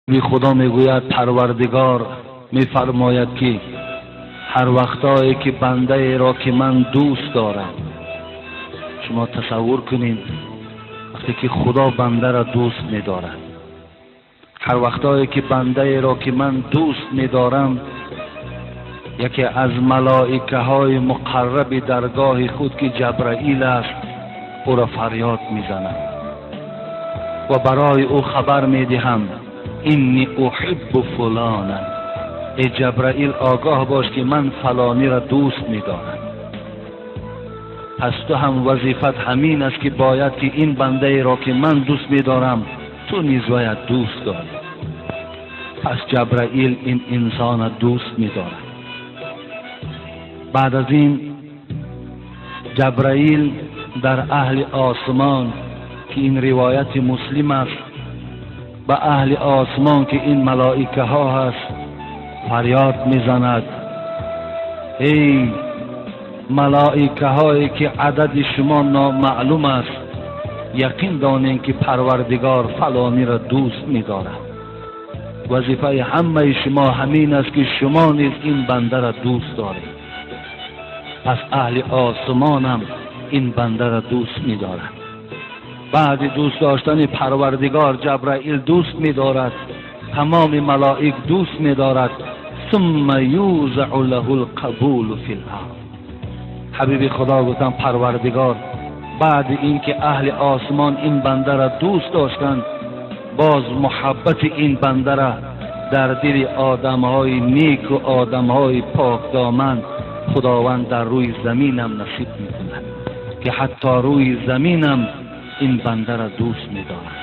بی خدا میگوید پروردگار میفرماید که هر وقتایی که بنده را که من دوست دارم، شما تصور کنید وقتی که خدا بنده را دوست می‌دارد، هر وقتایی که بنده را که من دوست می‌دارم، یکی از ملائکه های مقرب درگاه خود که جبرائیل است او را فریاد میزنم و برای او خبر میدهم اینی احب فلانا، ای جبرائیل آگاه باش که من فلانی را دوست می‌دارم. پس تو هم وظیفت همین است که باید که این بنده را که من دوست می‌دارم تو نیز باید دوست داری. پس جبرائیل این انسان را دوست می‌دارد. بعد از این جبرائیل در اهل آسمان که این روایت مسلم است، به اهل آسمان که این ملائکه ها هست فریاد میزند ای ملائکه هایی که عدد شما نامعلوم است، یقین دانین که پروردگار فلانی را دوست می‌دارد. وظیفه همه شما همین است که شما نیز این بنده را دوست دارید. پس اهل آسمان هم این بنده را دوست می‌دارد. بعد دوست داشتن پروردگار جبرائیل دوست می‌دارد، تمام ملائک دوست می‌دارد. ثم یوزع له القبول فی الارض. حبیب خدا گفتن پروردگار بعد اینکه اهل آسمان این بنده را دوست داشتند، باز محبت این بنده را در دل آدم‌های نیک و آدم‌های پاک دامن خداوند در روی زمینم نصیب می‌کند که حتی روی زمینم این بنده را دوست می‌دارد.